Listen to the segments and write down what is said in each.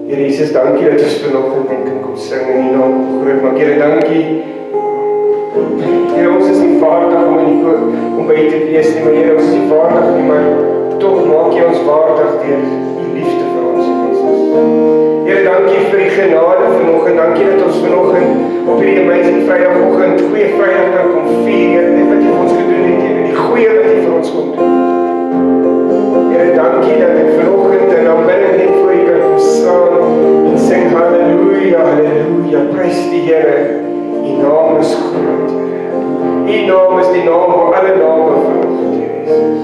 Here Jesus, dankie dat ons vanoggend net kan kom sing en die naam kom groot maak. Here, dankie. Here, ons is nie vaardig om by U te wees nie, maar Here, ons is nie vaardig nie, maar tog maak U ons vaardig deur U liefde vir ons, Jesus. Here, dankie vir die genade vanoggend. Dankie dat ons vanoggend op hierdie amazing Vrydagoggend, goeie Vrydag kan kom vier, Here, dit wat U vir ons gedoen het, Here, die goeie wat U vir ons kom doen. Here, dankie dat ek vanoggend en aanbidding net voor U kan kom staan en sing halleluja, halleluja, prys die Here. U naam is groot, Here. U naam is die naam van alle name vanoggend, Here Jesus.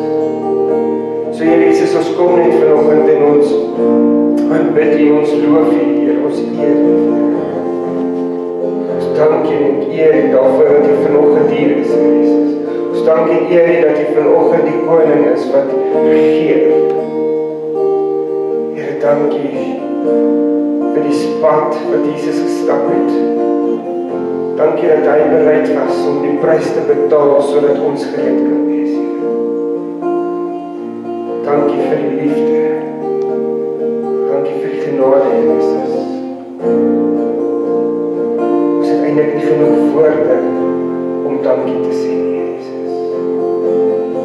So Here Jesus, ons kom net vanoggend en ons aanbid U, ons loof U, Here, ons eer U, Here. Ons dank U en eer U daarvoor dat U vanoggend hier is, Here Jesus. Ons dank en eer U dat U vanoggend die koning is wat regeer. Here, dank U vir die pad wat Jesus gestap het. Dank U dat hy bereid was om die prys te betaal sodat ons gered kan wees, Here. Dank U vir die liefde. Dank U vir die genade, Jesus. Ons het eintlik nie genoeg woorde om dankie te sê, Jesus.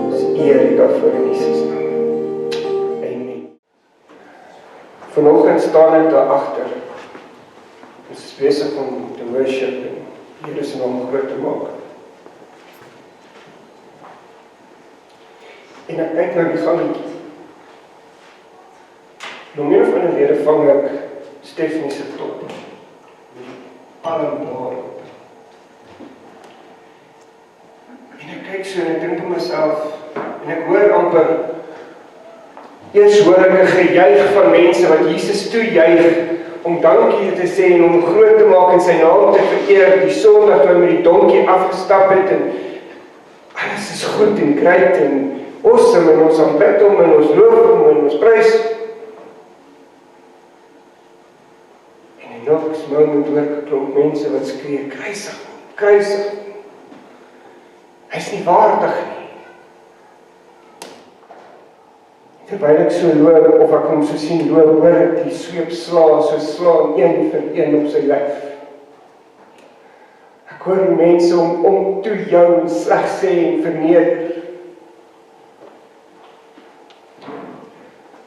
Ons eer U daarvoor in Jesus naam. Amen. Vanoggend staan ek daar agter. Ons is besig om te worship en Here se naam groot te maak. En ek kyk na die gangetjie. Nou meer van 'n rede vang ek Stephanie se top. Die palmblaar. En ek kyk so en ek dink vir myself, en ek hoor amper, eers hoor ek 'n gejuig van mense wat Jesus toejuig, om dankie te sê en om groot te maak en sy naam te vereer, die Sondag toe hy met die donkie afgestap het en alles is goed en great en awesome en ons aanbid hom en ons loof hom en ons prys. En in next moment hoor ek 'n klomp mense wat skree, kruisig hom, kruisig hom. Hy's nie waardig nie. Terwyl ek so loop, of ek hom so sien loop, hoor ek die sweep slaan een vir een op sy lyf. Ek hoor die mense om toe jou en sleg sê en verneder.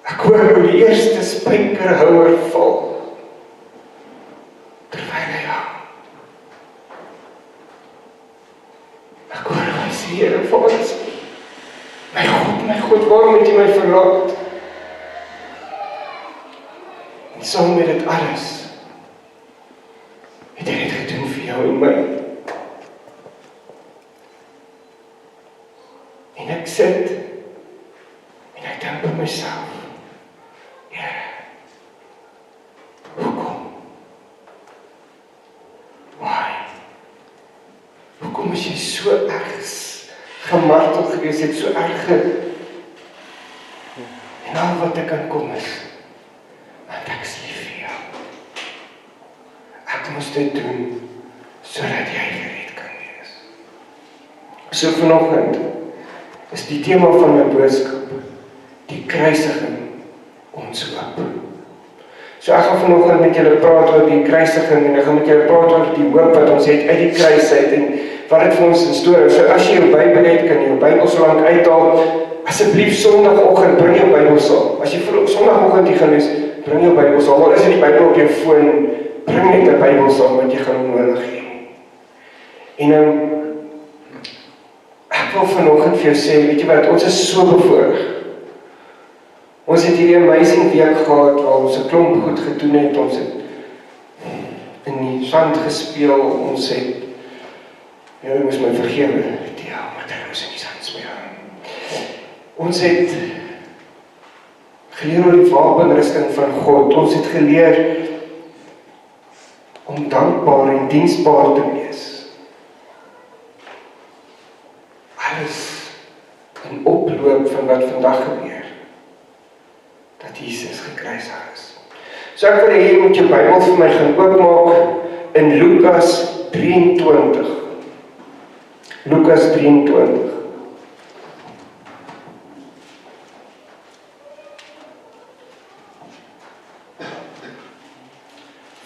Ek hoor hoe die eerste spykerhouer val, terwyl hy hang. Ek hoor hy sê, Here, Vader, my God, waarom het U my verlaat? En saam met dit alles, het hy dit gedoen vir jou en my. En ek sit, en ek dink by myself, Here, hoekom? Why? Hoekom is jy so erg gemarteld gewees het, so erg en al wat ek kan kom is, want ek is lief vir jou. Ek moes dit doen, sodat jy gered kan wees. So vanoggend is die tema van my boodskap, die kruisiging ons hoop. So ek gaan vanoggend met julle praat oor die kruisiging en ek gaan met julle praat oor die hoop wat ons het uit die kruis uit en wat dit vir ons in storie. So as jy jou Bybel het, kan jy jou Bybel so lank uithaal. Asseblief Sondagoggend bring jou Bybel saam. As jy Sondagoggend hier gaan lees, bring jou Bybel saam. Al is dit die Bybel op jou foon, bring net 'n Bybel saam wat jy gaan nodig hê. En ek wil vanoggend vir jou sê, weet jy wat, ons is so bevoorreg. Ons het hierdie amazing week gehad waar ons 'n klomp goed gedoen het. Ons het in die sand gespeel, ons het jy moes my vergewe, maar dit was in die sand speel. Ons het geleer oor die wapenrusting van God. Ons het geleer om dankbaar en diensbaar te wees. Alles in oploop van wat vandag gebeur, dat Jesus gekruisig is. So ek wil hê jy moet jou Bybel vir my gaan oopmaak in Lukas 23. Lukas 23.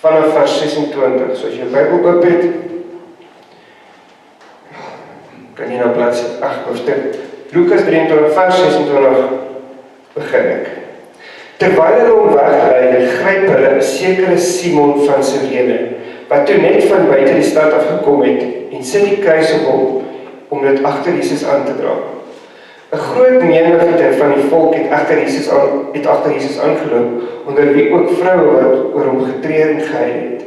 vanaf vers 26, so as jy Bybel oop het, kan jy nou bladsy 8 hoofstuk, Lukas 23 vers 26 begin ek. Terwyl hulle hom weglei, gryp hulle 'n sekere Simon van Sirene, wat toe net van buite die stad afgekom het, en sit die kruis op hom, om dit agter Jesus aan te dra. 'n Groot menigte van die volk het agter Jesus aangeloop, onder wie ook vroue wat oor hom getreur en gehuil het.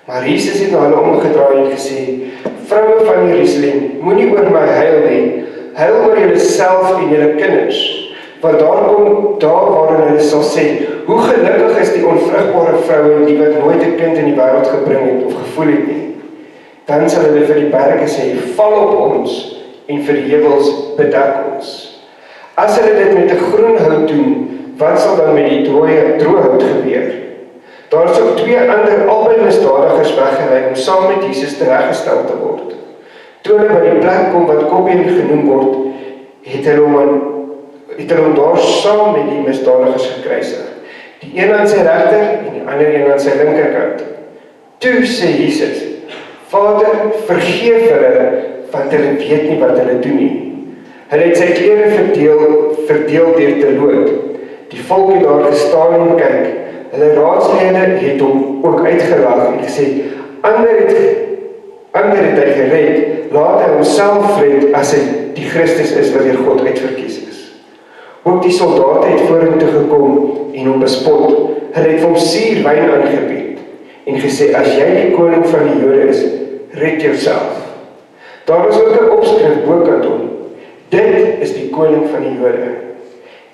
Maar Jesus het na hulle omgedraai en gesê, vroue van Jerusalem, moenie oor my huil nie, huil oor julleself en julle kinders, want daar kom daar waarin hulle sal sê, hoe gelukkig is die onvrugbare vroue die wat nooit 'n kind in die wêreld gebring het of gevoel het nie. Dan sal hulle vir die berge sê, val op ons, en vir die heuwels bedek ons. As hulle dit met 'n groen hout doen, wat sal dan met die droë hout gebeur? Daar is ook 2 ander albei misdadigers weggelei om saam met Jesus tereggestel te word. Toe hulle by die plek kom wat Kopien genoem word, het hulle hom daar saam met die misdadigers gekruisig. Die een aan sy regter en die ander een aan sy linkerkant. Toe sê Jesus, Vader, vergeef hulle, want hulle weet nie wat hulle doen nie. Hulle het sy klere verdeel deur te loot. Die volk het daar gestaan en kyk. Hulle raadslede het hom ook uitgelag en gesê, ander het hy gered, laat hy homself red as hy die Christus is wat deur God uitverkies is. Ook die soldate het vorentoe gekom en hom bespot. Hulle het vir hom suur wyn aangebied en gesê, as jy die koning van die Jode is, red jouself. Daar was ook 'n opskrif bokant hom. Dit is die koning van die Jode.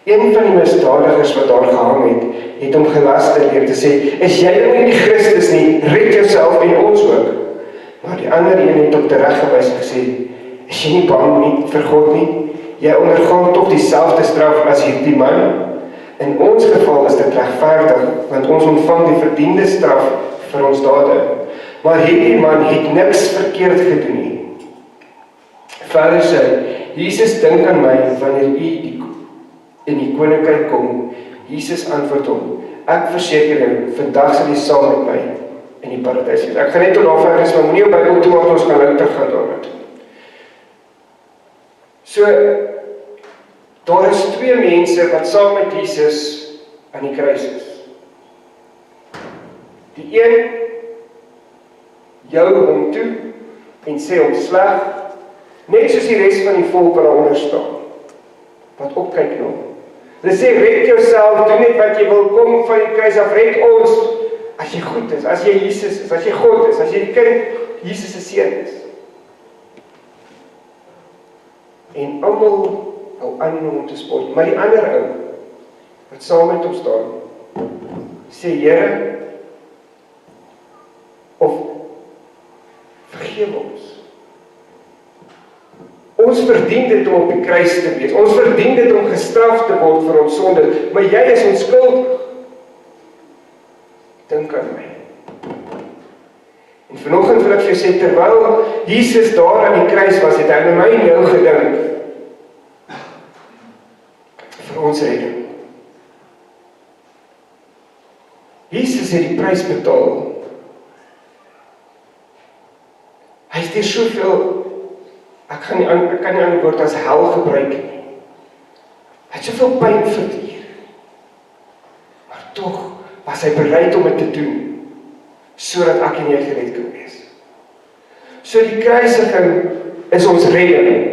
Een van die misdadigers wat daar gehang het hom gelaster deur te sê, is jy nou nie die Christus nie, red jouself en ons ook. Maar die ander een het op tereggewys en gesê, is jy nie bang nie vir God nie? Jy ondergaan tog dieselfde straf as hierdie man. In ons geval is dit regverdig, want ons ontvang die verdiende straf vir ons dade. Maar hierdie man het niks verkeerd gedoen nie. Verder sê, Jesus dink aan my wanneer u in die koninkryk kom. Jesus antwoord hom, ek verseker jou, vandag sal jy saam met my in die paradys wees. Ek gaan net tot daar vers, maar moenie op Bybel toe want ons gaan nou teruggaan daarna toe. So, daar is 2 mense wat saam met Jesus aan die kruis is. Die een jou hom toe en sê hom sleg, net soos die res van die volk wat daaronder staan, wat opkyk na hom. Hulle sê, red jouself, doen net wat jy wil, kom van die kruis af, red ons, as jy goed is, as jy Jesus is, as jy God is, as jy die kind, Jesus se seun is. En almal hou aan om te spot, maar die ander ou, wat saam met hom staan, sê, Here, of vergeef ons. Ons verdien dit om op die kruis te wees. Ons verdien dit om gestraf te word vir ons sonde. Maar jy is onskuldig. Dink aan my. En vanoggend wil ek vir jou sê, terwyl Jesus daar aan die kruis was, het hy aan my en jou gedink. Vir ons redding. Jesus het die prys betaal. Hy het hier soveel, ek kan nie ander woord as hel gebruik nie. Hy het soveel pyn verduur. Maar tog was hy bereid om dit te doen, sodat ek en jy gered kan wees. So die kruisiging is ons redding.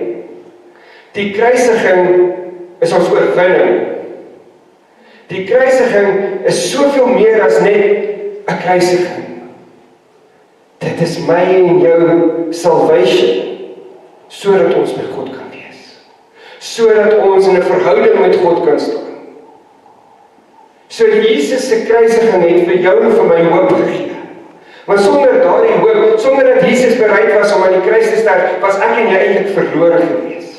Die kruisiging is ons oorwinning. Die kruisiging is soveel meer as net 'n kruisiging. Dit is my en jou salvation, sodat ons met God kan wees. Sodat ons in 'n verhouding met God kan staan. So Jesus se kruisiging het vir jou en vir my hoop gegee. Maar sonder daardie hoop, sonder dat Jesus bereid was om aan die kruis te sterf, was ek en jy eintlik verlore gewees.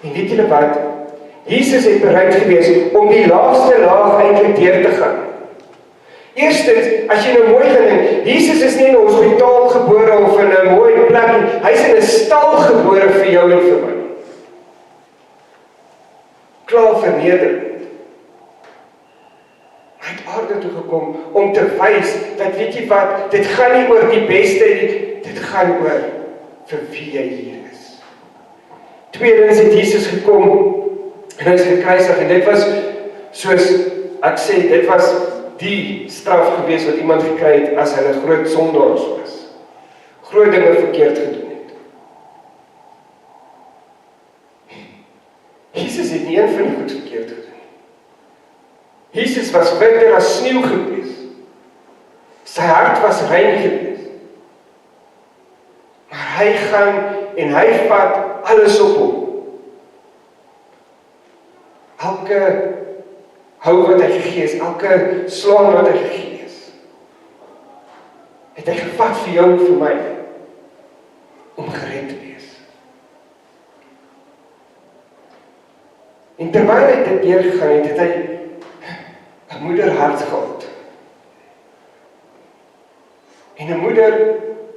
En weet julle wat? Jesus het bereid gewees om die laagste laag eintlik deur te gaan. Eerstens, as jy nou mooi gaan dink, Jesus is nie in 'n hospitaal gebore of in 'n mooi plek nie, hy is in 'n stal gebore vir jou en vir my. Klaar vernederend. Hy het aarde toe gekom om te wys dat, weet jy wat, dit gaan nie oor die beste nie, dit gaan oor vir wie jy hier is. Tweedens het Jesus gekom en hy is gekruisig en dit was, soos ek sê, dit was die straf gewees wat iemand gekry het as hulle groot sondaars was. Groot dinge verkeerd gedoen het. Jesus het nie een van die goed verkeerd gedoen. Jesus was witter as sneeu gewees. Sy hart was rein gewees. Maar hy gaan en hy vat alles op hom. Elke hou wat hy gegee is, elke slaan wat hy gegee is, het hy gevat vir jou en vir my, om gered te wees. En terwyl hy dit deurgegaan het, het hy 'n moederhart gehad. En 'n moeder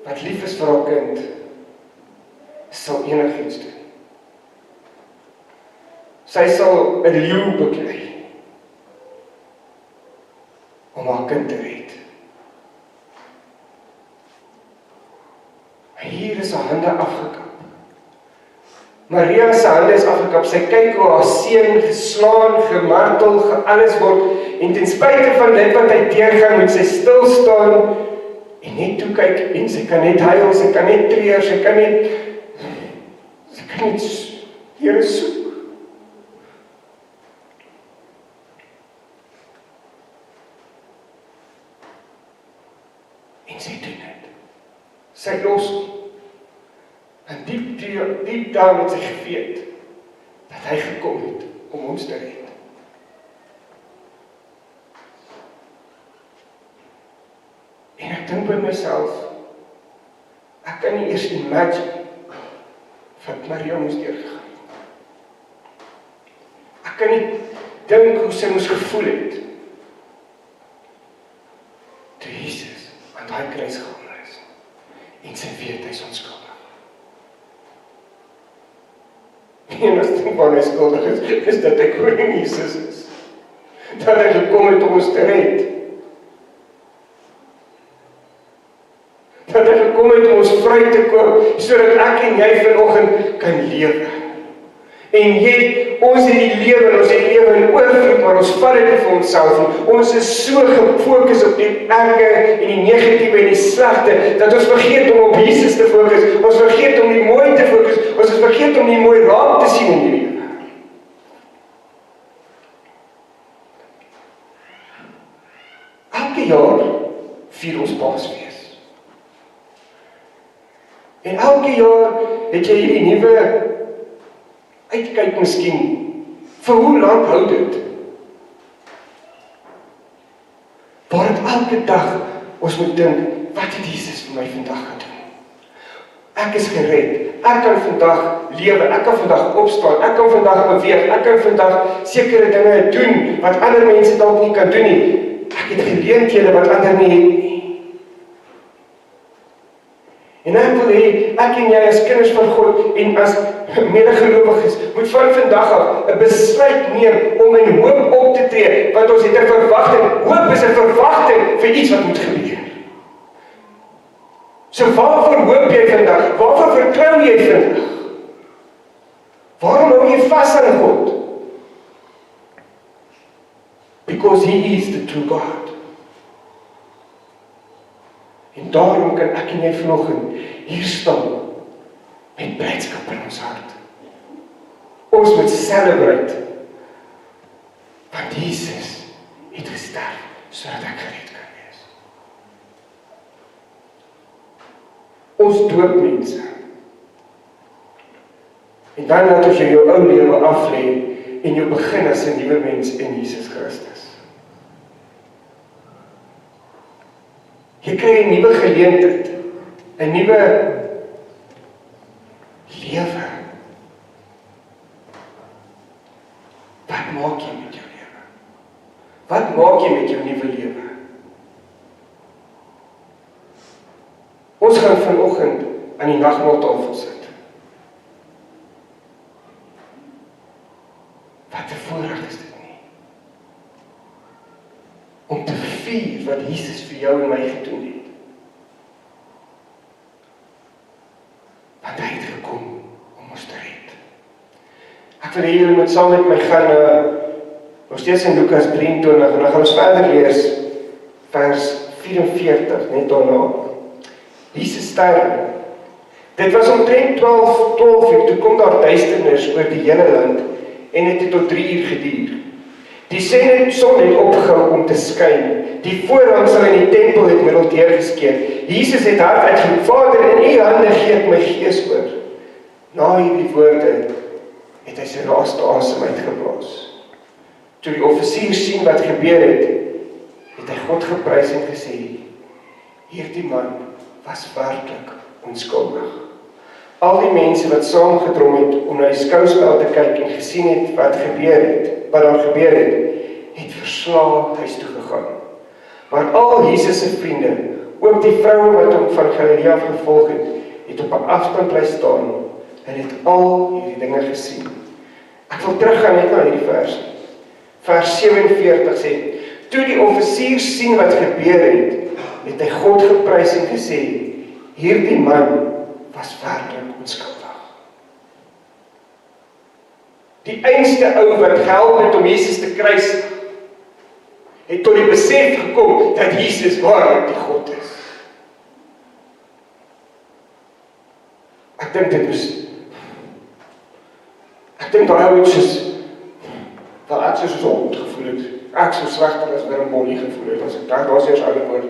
wat lief is vir haar kind, sal enigiets doen. Sy sal 'n leeu beklei om haar kind te red. En hier is haar hande afgekap. Maria se hande is afgekap. Sy kyk hoe haar seun geslaan, gemartel, alles word, en ten spyte van dit wat hy deurgaan, moet sy stil staan en net toe kyk, en sy kan net huil, sy kan net treur, sy kan net Here soek. En sy doen dit. Sy los nie. En diep down het sy geweet dat hy gekom het om ons te red. En ek dink by myself, ek kan nie eers imagine wat Maria moes deurgegaan. Ek kan nie dink hoe sy moes gevoel het toe Jesus aan daai kruis gehang is en sy weet hy is onskuldig. Die enigste ding waar hy skuldig is dat hy koning Jesus is. Dat hy gekom het om ons te red. Dat hy gekom het om ons vry te koop, sodat ek en jy vanoggend kan lewe. En ons het die lewe, en ons het lewe in oorvloed, maar ons vat dit vir onsself nie. Ons is so gefokus op die erge en die negatiewe en die slegte, dat ons vergeet om op Jesus te fokus, ons vergeet om die mooi te fokus, ons vergeet om die mooi raak te sien in die lewe. Elke jaar vier ons Paasfees. En elke jaar het jy hierdie nuwe uitkyk miskien, vir hoe lank hou dit? Waar het elke dag ons moet dink, wat het Jesus vir my vandag gedoen? Ek is gered, ek kan vandag lewe, ek kan vandag opstaan, ek kan vandag beweeg, ek kan vandag sekere dinge doen, wat ander mense dalk nie kan doen nie. Ek het geleenthede wat ander nie het nie. En ek wil hê, ek en jy as kinders van God en as medegelowiges moet van vandag af 'n besluit neem om in hoop op te tree, want ons het 'n verwagting. Hoop is 'n verwagting vir iets wat moet gebeur. So waarvoor hoop jy vandag? Waarvoor vertrou jy vandag? Waarom hou jy vas aan God? Because He is the true God. En daarom kan ek en jy vanoggend hier staan met blydskap in ons hart. Ons moet celebrate, want Jesus het gesterf sodat ek gered kan wees. Ons doop mense. En dan laat ons jou ou lewe aflê en jou begin as 'n nuwe mens in Jesus Christus. Jy kry 'n nuwe geleentheid, 'n nuwe lewe. Wat maak jy met jou lewe? Wat maak jy met jou nuwe lewe? Ons gaan vanoggend aan die nagmaaltafel sit. Wat 'n voorreg is dit nie? vier wat Jesus vir jou en my gedoen het. Want hy het gekom om ons te red. Ek wil hê julle moet saam met my gaan nog steeds in Lukas 23 en dan gaan ons verder lees vers 44 net daarna. Jesus sterwe. Dit was omtrent 12 uur, toe kom daar duisternis oor die hele land en het tot 3 uur geduur. Die son het opgehou om te skyn. Die voorhangsel in die tempel het middelteer geskeur. Jesus het hard uitgeroep, Vader, in U hande gee ek my gees oor. Na hierdie woorde het hy sy laaste asem uitgeblaas. Toe die offisier sien wat gebeur het hy God geprys en gesê, hierdie man was werklik onskuldig. Al die mense wat saamgedrom het om na die skouspel te kyk en gesien het wat daar gebeur het verslae huis toe gegaan. Maar al Jesus se vriende, ook die vroue wat hom van Galilea gevolg het op 'n afstand bly staan en het al hierdie dinge gesien. Ek wil teruggaan net na hierdie vers. Vers 47 sê, toe die offisier sien wat gebeur het hy God geprys en gesê, hierdie man was werklik onskuldig. Die einste ou wat gehelp het om Jesus te kruisig, het tot die besef gekom dat Jesus waarlik die God is. Ek dink daai ou het ek soos hond gevoel het. Ek so slegter as Willem Bonnie gevoel het, as ek daar was eers oude woord.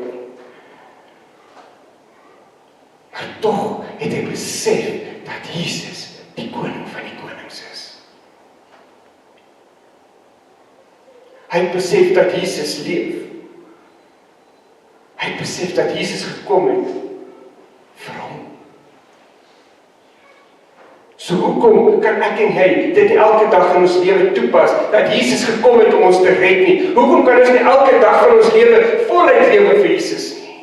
Maar tog het hy besef dat Jesus die koning van die konings is. Hy het besef dat Jesus leef. Hy het besef dat Jesus gekom het vir hom. So hoekom kan ek en jy dit elke dag in ons lewe toepas, dat Jesus gekom het om ons te red nie? Hoekom kan ons nie elke dag van ons lewe voluit lewe vir Jesus nie?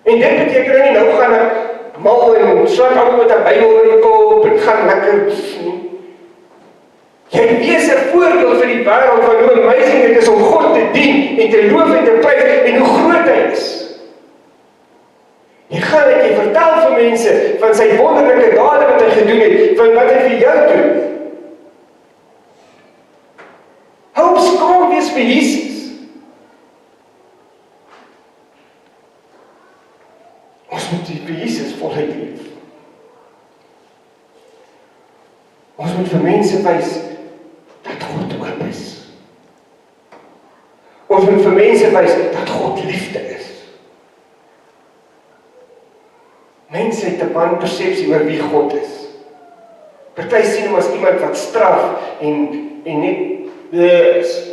En dit beteken nie, nou gaan ek mal en slaan allemaal met 'n Bybel oor die kop en gaan lekker nie. Jy wees 'n voorbeeld vir die wêreld van hoe amazing dit is om God te dien en te loof en te prys en hoe groot hy is. Jy gaan net, jy vertel vir mense van sy wonderlike dade wat hy gedoen het, van wat hy vir jou doen. Hou skaam wees vir Jesus. Ons moet vir Jesus voluit leef. Ons moet vir mense wys dat God oop is. Ons moet vir mense wys dat God liefde is. Mense het 'n wanpersepsie oor wie God is. Party sien hom as iemand wat straf en net is.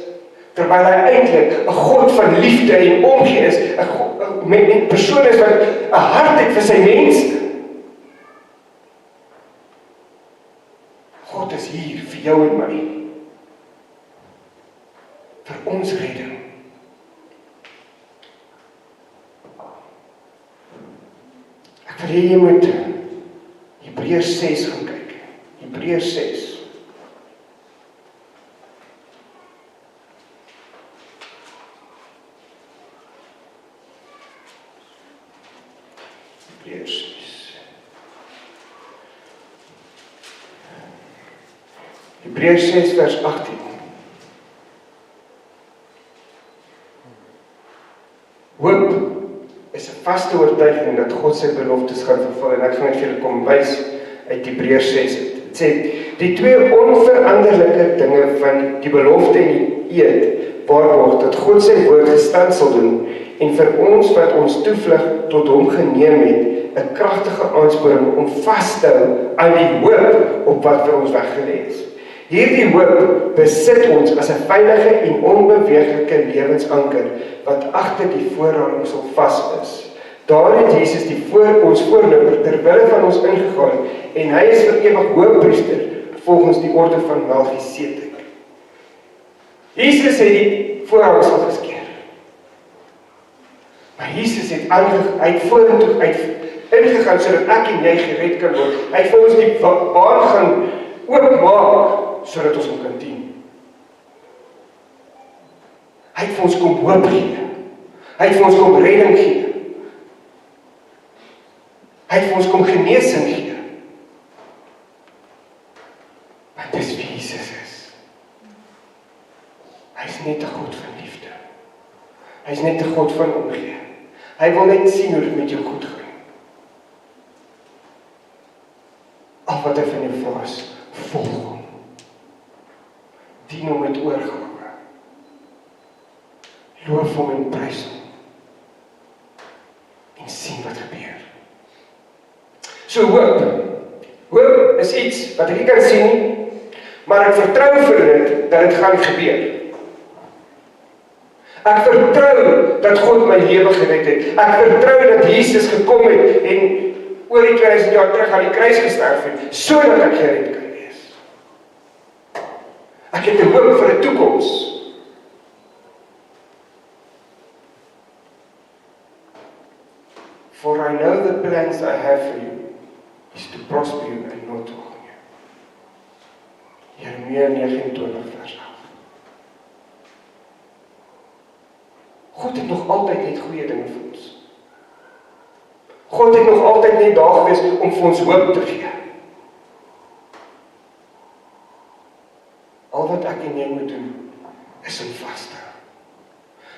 Terwyl hy eintlik 'n God van liefde en omgee is, 'n persoon is wat 'n hart het vir sy mense. God is hier vir jou en my. Vir ons redding. Ek wil hê jy moet Hebreërs 6 gaan kyk. Hebreërs 6. Hebreërs 6 vers 18. Hoop is 'n vaste oortuiging dat God sy beloftes gaan vervul, en ek gaan net vir julle kom wys uit Hebreërs 6. Dit sê, die twee onveranderlike dinge van die belofte en die eed waarborg dat God sy woord gestand sal doen en vir ons wat ons toevlug tot hom geneem het, 'n kragtige aansporing om vas te hou aan die hoop op wat vir ons weggelê is. Hierdie hoop besit ons as 'n veilige en onbeweeglike lewensanker wat agter die voorhangsel vas is. Daar het Jesus ons voorloper ter wille van ons ingegaan en hy is vir ewig hoëpriester volgens die orde van Melchisedek. Jesus het die voorhangsel geskeur. Maar Jesus het vorentoe ingegaan sodat ek en jy gered kan word. Hy het vir ons die baan gaan oopmaak sodat ons hom kan dien. Hy het vir ons kom hoop gee. Hy het vir ons kom redding gee. Hy het vir ons kom genesing gee. Want dis wie Jesus is. Hy is net 'n God van liefde. Hy is net 'n God van omgee. Hy wil net sien hoe dit met jou goed gaan. Al wat hy van jou vra is, volg hom. Dien hom met oorgawe. Loof hom en prys hom. En sien wat gebeur. So hoop is iets wat ek nie kan sien nie, maar ek vertrou vir dit, dat dit gaan gebeur. Ek vertrou dat God my lewe gered het. Ek vertrou dat Jesus gekom het en oor die 2000 jaar terug aan die kruis gesterf het, sodat ek gered kan wees. Ek het 'n hoop vir 'n toekoms. For I know the plans I have for you is to prosper you and not to harm you. Jeremia 29 vers 8. God het nog altyd net goeie dinge vir ons. God het nog altyd net daar gewees om vir ons hoop te gee. Al wat ek en jy moet doen, is om vas te hou.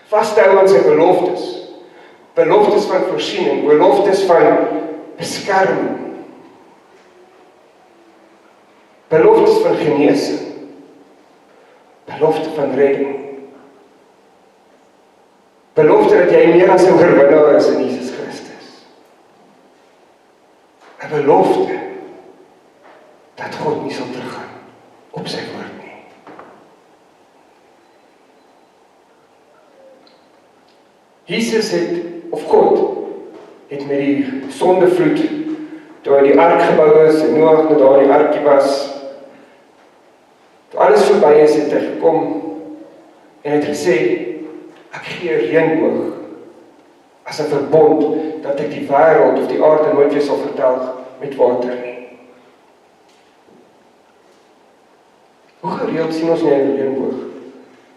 Vas te hou aan sy beloftes. Beloftes van voorsiening, beloftes van beskerming. Beloftes van genesing. Belofte van redding. Belofte dat jy meer as 'n oorwinnaar is in Jesus Christus. 'n Belofte dat God nie sal teruggaan op sy woord nie. Jesus het, of God, het met die sondevloed, toe hy die ark gebou is, en Noag nou daar die arkie was, toe alles verby is, het hy gekom, en het gesê, ek gee 'n reënboog, as 'n verbond, dat ek die wêreld of die aarde nooit weer sal vertel met water nie. Hoe gereeld sien ons nie 'n reënboog,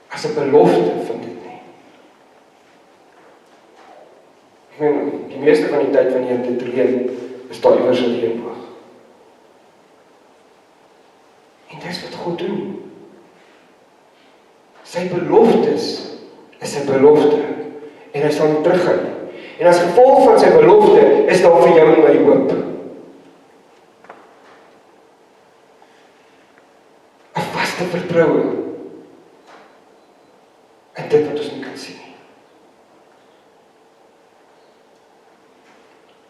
as 'n belofte van dit nie? Ek meen, die meeste van die tyd wanneer dit reën, is daar iewers 'n reënboog. En dis wat God doen. Sy beloftes is 'n belofte, en hy sal nie teruggaan nie. En as gevolg van sy belofte, is daar vir jou en my hoop. 'n vaste vertroue in dit wat ons nie kan sien nie.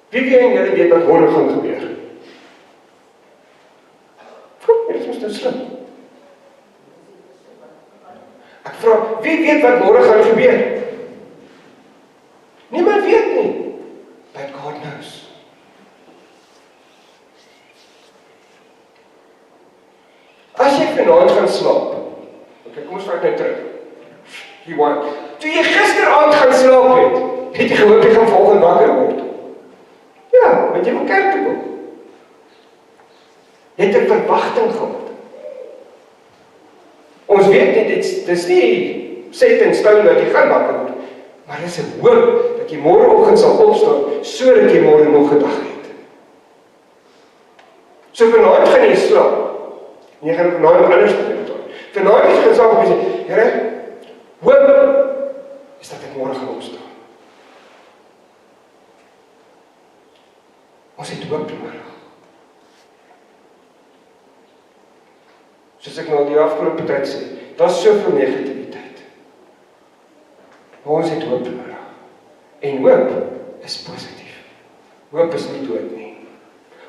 Wie en julle weet wat môre gaan gebeur? Dit is mos nou slim. Ek vra, wie weet wat môre gaan gebeur? Niemand weet nie. But God knows. As jy vanaand gaan slaap, okay, kom ons vat nou terug. Toe jy gisteraand gaan slaap het jy gehoop jy gaan volgende wakker word. Ja, want jy moet kerk toe kom. Jy het 'n verwagting gehad. Ons weet nie, dit is nie set in stone dat jy gaan wakker word, maar dit is 'n hoop dat jy môreoggend sal opstaan, sodat jy môre nog 'n dag het. So vanaand gaan jy slaap, en jy gaan vanaand anders doen. Vanaand is jy gaan slaap en sê, Here, hoop is dat ek môre gaan opstaan. Ons het hoop nodig. Soos ek nou die afgelope tyd sê, daar is soveel negativiteit. Maar ons het hoop nodig. En hoop is positief. Hoop is nie dood nie.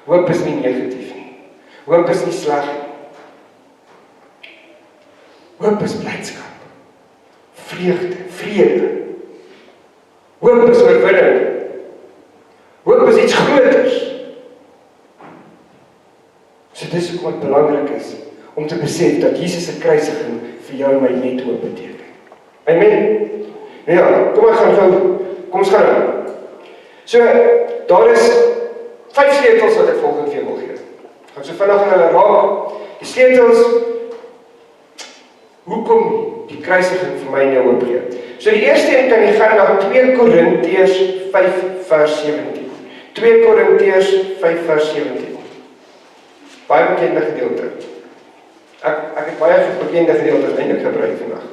Hoop is nie negatief nie. Hoop is nie sleg nie. Hoop is blydskap. Vreugde, vrede. Hoop is oorwinning. Hoop is iets groters. So dis ook wat belangrik is, om te besef dat Jesus se kruisiging vir jou en my net hoop beteken. Amen. Ja, kom ons gaan nou. So, daar is 5 sleutels wat ek volgende vir jou wil gee. Gaan so vinnig aan hulle raak. Die sleutels, hoekom nie? die kruisiging vir my en jou hoop gee. So die eerste een kan jy gaan na 2 Korintiërs 5 vers 17. 2 Korintiërs 5 vers 17. Baie bekende gedeelte. Ek het baie bekende gedeeltes eintlik gebruik vandag.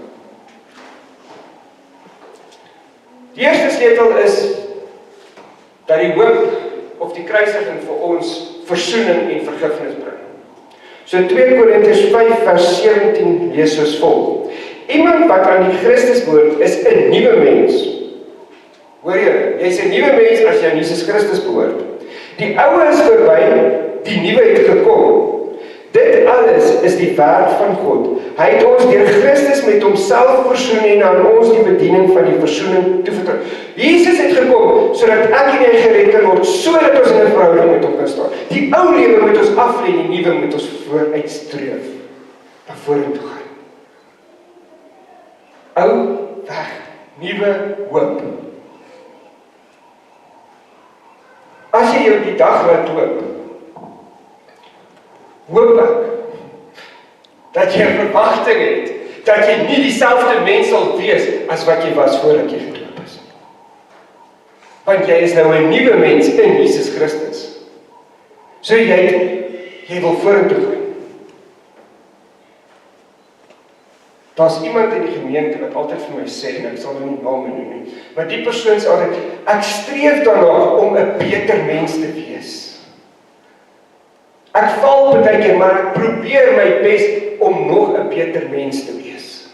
Die eerste sleutel is dat die hoop of die kruisiging vir ons versoening en vergifnis bring. So 2 Korintiërs 5 vers 17 lees soos volg. Iemand wat aan die Christus behoort is 'n nuwe mens. Hoor jy, jy's 'n nuwe mens as jy aan Jesus Christus behoort. Die ou is verby, die nuwe het gekom. Dit alles is die werk van God. Hy het ons deur Christus met homself versoen en aan ons die bediening van die versoening toevertrou. Jesus het gekom sodat ek en jy gered kan word, sodat ons in 'n verhouding met hom kan staan. Die ou lewe moet ons aflê, die nuwe moet ons vooruitstreef, na vorentoe gaan. Ou weg, nuwe hoop. As jy jou die dag laat hoop ek dat jy 'n verwagting het, dat jy nie dieselfde mens sal wees as wat jy was voordat jy gedoop is. Want jy is nou 'n nuwe mens in Jesus Christus. So jy wil vorentoe gaan. Daar's iemand in die gemeente wat altyd vir my sê, en ek sal nou nie name noem nie, maar die persoon sê altyd, ek streef daarna om 'n beter mens te wees. Ek val partykeer, maar ek probeer my bes om nog 'n beter mens te wees.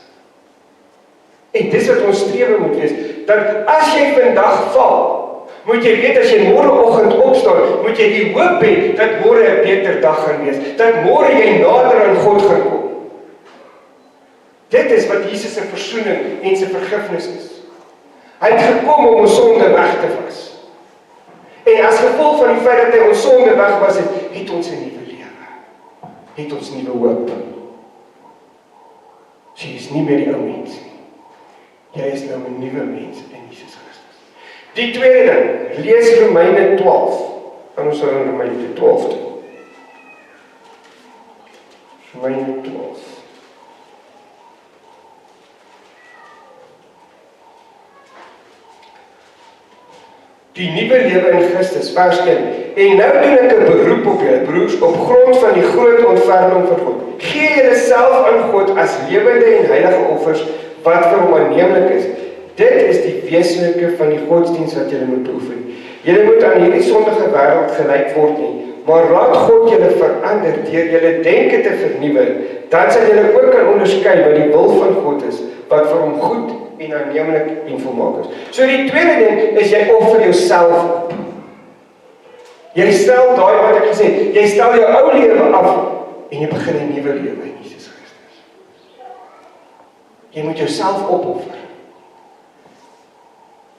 En dis wat ons strewe moet wees, dat as jy vandag val, moet jy weet as jy môreoggend opstaan, moet jy die hoop hê dat môre 'n beter dag gaan wees, dat môre jy nader aan God gaan kom. Dit is wat Jesus se versoening en sy vergifnis is. Hy het gekom om ons sonde weg te was. En as gevolg van die feit dat hy ons sonde weg was, het ons 'n nuwe lewe. Het ons nuwe hoop. Jy is nie meer die ou mens nie. Jy is nou 'n nuwe mens in Jesus Christus. Die tweede ding, lees Romeine 12. En ons sal in Romeine 12 doen. Romeine 12. Die nuwe lewe in Christus, vers 1. En nou doen ek 'n beroep op julle broers, op grond van die groot ontferming van God. Gee julle self aan God as lewende en heilige offers, wat vir hom aanneemlik is. Dit is die wesenlike van die godsdienst wat julle moet beoefen. Julle moet aan hierdie sondige wêreld gelyk word nie, maar laat God julle verander deur julle denke te vernuwe, dan sal julle ook kan onderskei wat die wil van God is, wat vir hom goed en aanneemlik en volmaak is. So die tweede ding is jy offer jouself op. Jy stel daai wat ek gesê het, jy stel jou ou lewe af en jy begin 'n nuwe lewe in Jesus Christus. Jy moet jouself opoffer.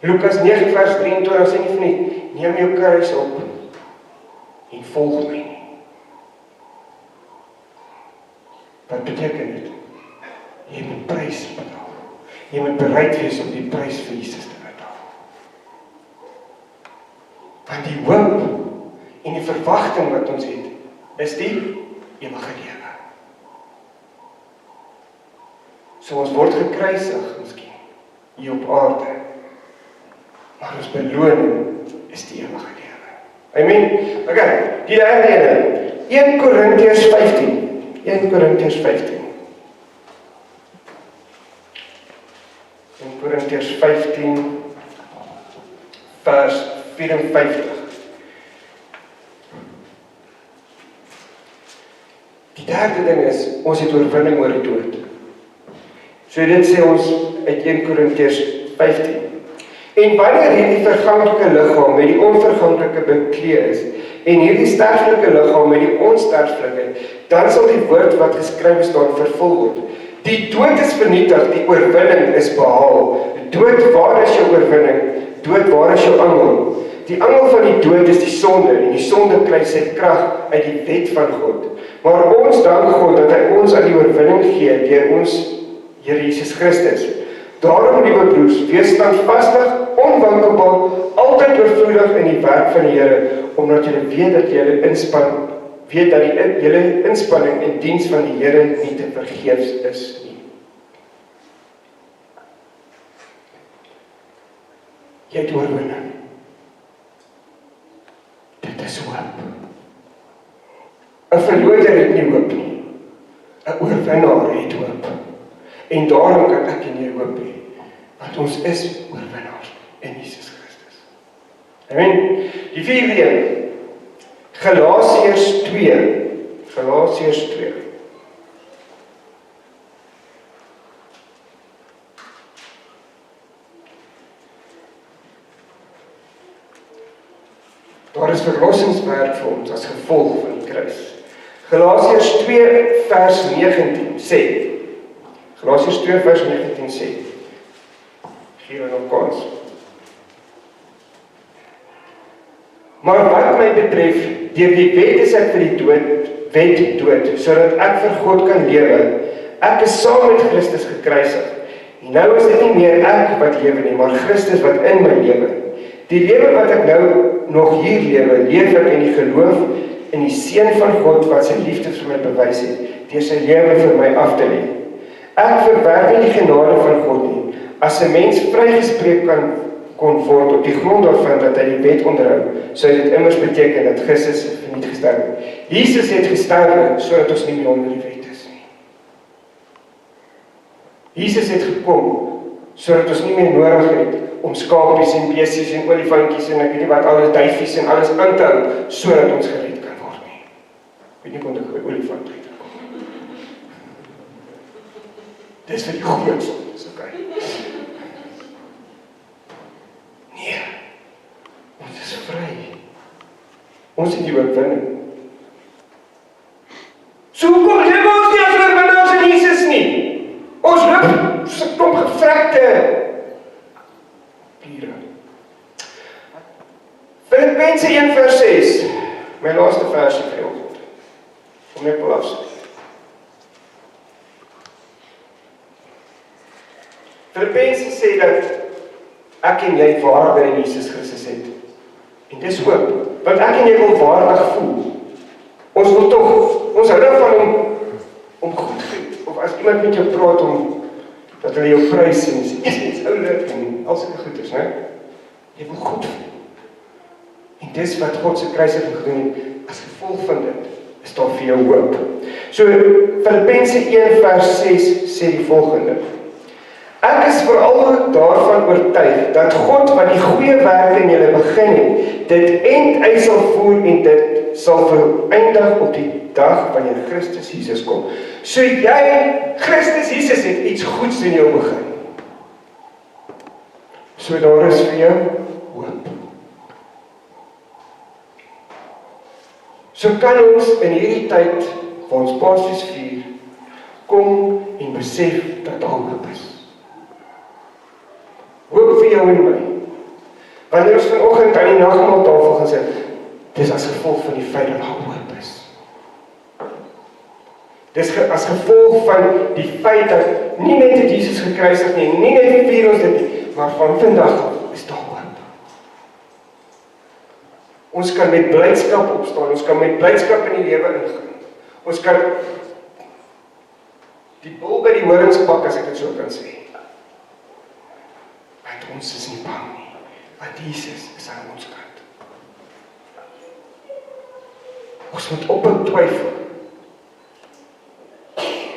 Lukas 9 vers 23 sê nie vir net, neem jou kruis op en volg my nie. Wat beteken dit? Jy moet prys betaal. Jy moet bereid wees om die prys vir Jesus te betaal. Want die hoop en die verwagting wat ons het, is die ewige lewe. So ons word gekruisig, miskien, hier op aarde. Maar ons beloning is die ewige lewe. Amen. Okay, die derde ene. 1 Korintiërs 15. 1 Korintiërs 15. 1 Korintiërs 15 vers 54. Die derde ding is, ons het oorwinning oor die dood. So dit sê ons uit 1 Korintiërs 15. En wanneer hierdie verganklike liggaam met die onverganklike beklee is, en hierdie sterflike liggaam met die onsterflike, dan sal die woord wat geskrywe staan vervul word. Die dood is vernietig, die oorwinning is behaal. Dood, waar is jou oorwinning? Dood, waar is jou angel? Die angel van die dood is die sonde, en die sonde kry sy krag uit die wet van God. Maar ons dank God dat hy ons aan die oorwinning gee deur ons Here Jesus Christus. Daarom, liewe broers, wees standvastig, onwankelbaar, altyd oorvloedig in die werk van die Here, omdat julle weet dat julle julle inspanning in diens van die Here nie te vergeefs is nie. Jy het oorwinning. Dit is hoop. 'n verloder het nie hoop nie. 'n oorwinnaar het hoop. En daarom kan ek en jy hoop hê, want ons is oorwinnaars in Jesus Christus. Amen. Die vierde een, Galasiërs 2. Galasiërs 2. Daar is verlossingswerk vir ons as gevolg van die kruis. Galasiërs 2 vers 19 sê, Galasiërs 2 vers 19 sê, gee nog kans. Maar wat my betref, deur die wet is ek vir die wet dood, sodat ek vir God kan lewe. Ek is saam met Christus gekruisig. En nou is dit nie meer ek wat lewe nie, maar Christus wat in my lewe. Die lewe wat ek nou nog hier lewe, leef ek in die geloof in die Seun van God wat sy liefde vir my bewys het, deur sy lewe vir my af te lê. Ek verwerp nie die genade van God nie. As 'n mens vrygespreek kon word op die grond daarvan dat hy die wet onderhou, sou dit immers beteken dat Christus verniet gesterf het. Jesus het gesterf sodat ons nie meer onder die wet is nie. Jesus het gekom sodat ons nie meer nodig het om skapies en beesies en olifantjies en ek weet nie wat alles duifies en alles aan te hou, sodat ons gered kan word nie. Ek weet nie kon ek olifant uitkom. Dis vir die groot sondes, okay. Nee, ons is vry. Ons het die oorwinning. So kom lewe ons nie as oorwinnaars in Jesus nie. Ons loop so 'n klomp gevrekte piere. Filippense 1 vers 6, my laaste versie vir ons. Kom net op afsit. Filippense sê dat ek en jy waarde in Jesus Christus het. En dis hoop, want ek en jy wil waardig voel. Ons wil tog, ons hou daarvan om goed voel, of as iemand met jou praat dat hulle jou prys en sê, is iets oulik en al sulke goeders, né? Jy wil goed voel. En dis wat God se kruisiging gedoen het, as gevolg van dit, is daar vir jou hoop. So, Filippense 1 vers 6 sê die volgende, ek is veral daarvan oortuig, dat God wat die goeie werk in julle begin het, dit einduit sal voer en dit sal vereindig op die dag wanneer Christus Jesus kom. So jy, Christus Jesus het iets goeds in jou begin. So daar is vir jou hoop. So kan ons in hierdie tyd, waar ons Paasfees vier, kom en besef dat daar hoop is. Hoop vir jou en my. Wanneer ons vanoggend aan die nagmaaltafel gaan sit, dis as gevolg van die feit dat daar hoop is. Dis as gevolg van die feit dat nie net het Jesus gekruisig nie, nie net vier ons dit nie, maar van vandag is daar hoop. Ons kan met blydskap opstaan, ons kan met blydskap in die lewe ingaan. Ons kan die bul by die horings pak, as ek dit so kan sê. Want ons is nie bang nie, want Jesus is aan ons kant. Ons moet ophou twyfel.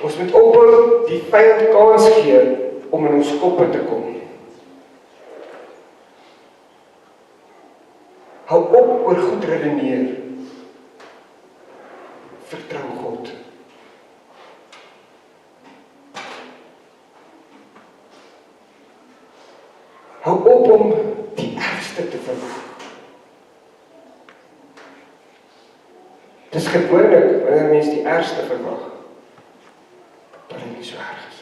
Ons moet ophou die vyand kans gee om in ons koppe te kom. Hou op oor goed redeneer. Vertrou God. Hou op om die ergste te verwag. Dis gewoonlik wanneer mens die ergste verwag, dat dit nie so erg is.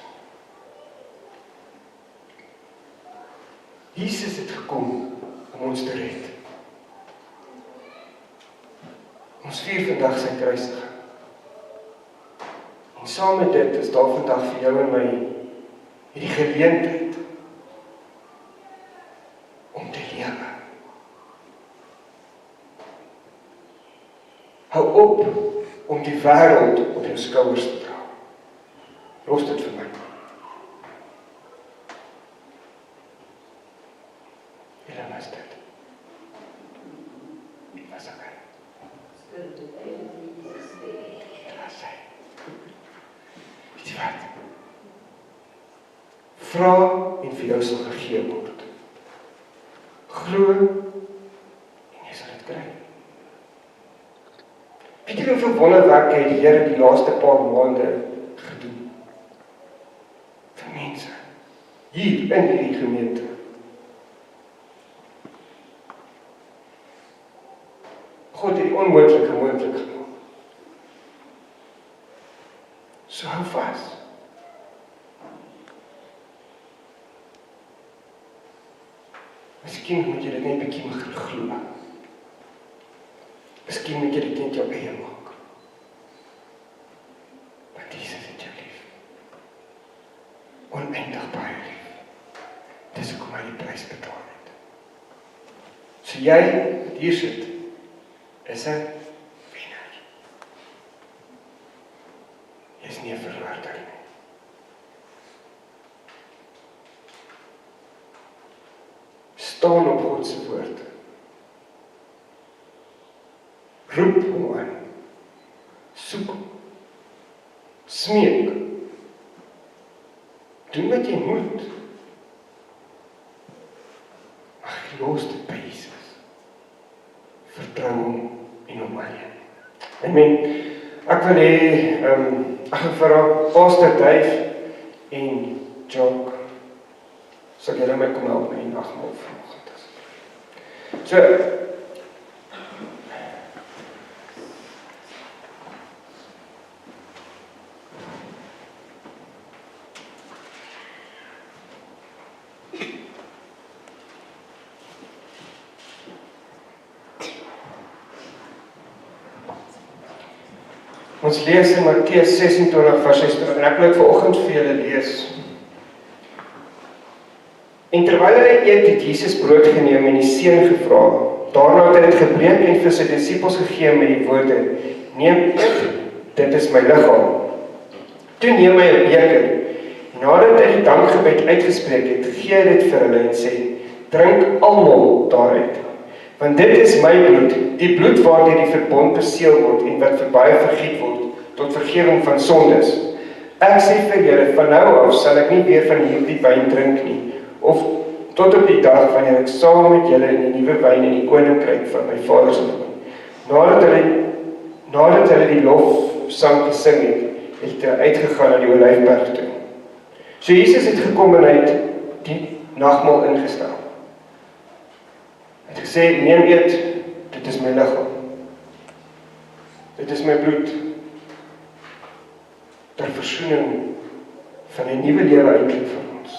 Jesus het gekom om ons te red. Ons vier vandag sy kruisiging. En saam met dit is daar vandag vir jou en my hierdie geleentheid om te lewe. Hou op om die wêreld op jou skouers te dra. Los dit vir my. Julle was dit. Was ek. Dit was hy. Weet jy wat? Vra en vir jou sal gegee word. Glo en jy sal dit kry. Weet jy hoeveel wonderwerke het die Here die laaste paar maande gedoen? Vir mense. Hier in hierdie gemeente. God het die onmoontlike moontlik gemaak. So hou vas. Miskien moet jy dit net 'n bietjie begin glo. Miskien moet jy dit net jou eie maak. Want Jesus het jou lief. Oneindig baie lief. Dis hoekom hy die prys betaal het. So jy wat hier sit, is 'n wenner. Jy is nie 'n verloorder nie. Staan op God se woord. Roep hom aan. Soek hom. Smeek. Doen wat jy moet. Maar los dit by Jesus. Vertrou hom en hom alleen. Amen. Ek wil hê, ek gaan vir Pastor Dave en Jock, sal julle my kom help met die nagmaal vanoggend. So, ons lees in Matteus 26 vers 26 en ek wil dit vanoggend vir julle lees. En terwyl hulle eet, het Jesus brood geneem en die seën gevra. Daarna het hy dit gebreek en vir sy disippels gegee met die woorde: Neem, eet, dit is my liggaam. Toe neem hy 'n beker. Nadat hy die dankgebed uitgespreek het, gee hy dit vir hulle en sê: Drink almal daaruit. Want dit is my bloed, die bloed waardeur die verbond beseël word en wat vir baie vergiet word tot vergifnis van sondes. Ek sê vir julle, van nou af sal ek nie weer van hierdie wyn drink nie, of tot op die dag wanneer ek saam met julle in die nuwe wyn in die koninkryk van my Vader sal kom. Nadat hulle die lofsang gesing het hulle uitgegaan na die Olyfberg toe. So Jesus het gekom en hy het die nagmaal ingestel. Hy het gesê: Neem, eet, dit is my liggaam. Dit is my bloed. Ter versoening van 'n nuwe lewe eintlik vir ons.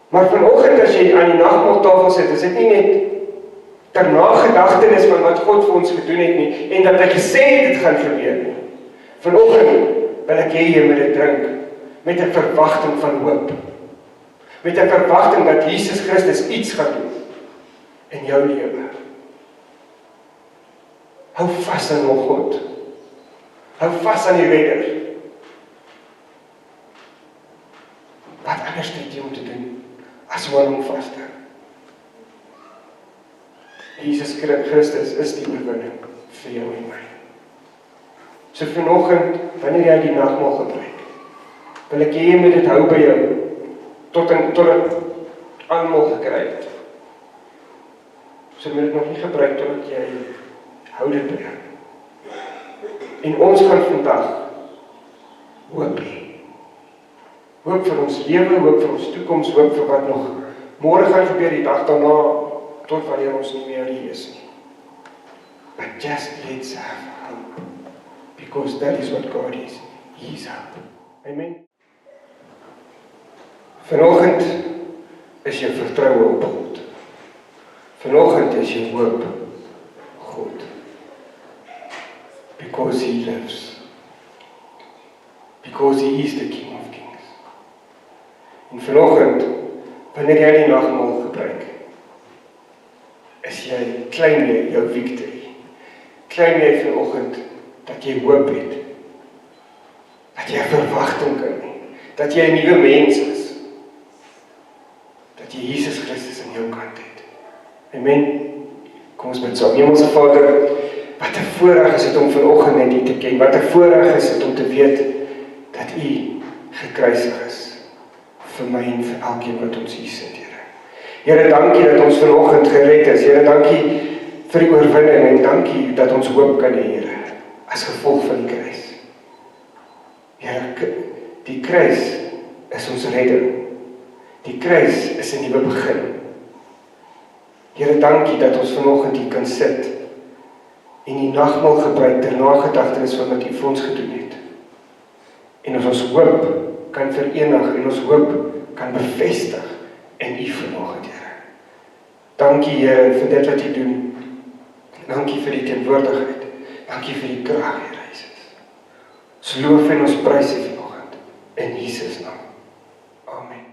Maar vanoggend as jy aan die nagmaaltafel sit, is dit nie net ter nagedagtenis van wat God vir ons gedoen het nie, en dat hy gesê het dit gaan gebeur nie. Vanoggend wil ek hê jy moet dit drink met 'n verwagting van hoop. Met 'n verwagting dat Jesus Christus iets gaan doen in jou lewe. Hou vas aan ons God. Hou vas aan die Redder. Wat anders het jy om te doen as om aan hom vas te hou? Jesus Christus is die oorwinning vir jou en my. So vanoggend, wanneer jy die nagmaal gebruik, wil ek hê jy moet dit hou by jou tot dit almal gekry het. So moet dit nog nie gebruik totdat jy hou dit by jou. En ons gaan vandag hoop hê. Hoop vir ons lewe, hoop vir ons toekoms, hoop vir wat nog môre gaan gebeur, die dag daarna, tot wanneer ons nie meer hier is nie. But just let's have hope, because that is what God is. He is hope. Amen. Vanoggend is jou vertroue op God. Vanoggend is jou hoop God. Because He lives. Because He is the King of Kings. En vanoggend, wanneer jy die nagmaal gebruik, is jy klein jy jou victory. Klein jy vanoggend dat jy hoop het. Dat jy 'n verwagting kan hê. Dat jy 'n nuwe mens is. Dat jy Jesus Christus Amen. Kom ons bid saam. Hemelse Vader, wat 'n voorreg is dit om vanoggend net U te ken. Wat 'n voorreg is dit om te weet dat U gekruisig is vir my en vir elkeen wat ons hier sit, Here. Here, dankie dat ons vanoggend gered is. Here, dankie vir die oorwinning en dankie dat ons hoop kan hê, Here, as gevolg van die kruis. Here, die kruis is ons redding. Die kruis is 'n nuwe begin. Here, dankie dat ons vanoggend hier kan sit en die nagmaal gebruik ter nagedagtenis van wat U vir ons gedoen het. En ons hoop kan verenig en ons hoop kan bevestig in U vanoggend, Here. Dankie, Here, vir dit wat U doen. Dankie vir die teenwoordigheid. Dankie vir die krag, Here Jesus. Ons loof en ons prys U vanoggend in Jesus naam. Amen.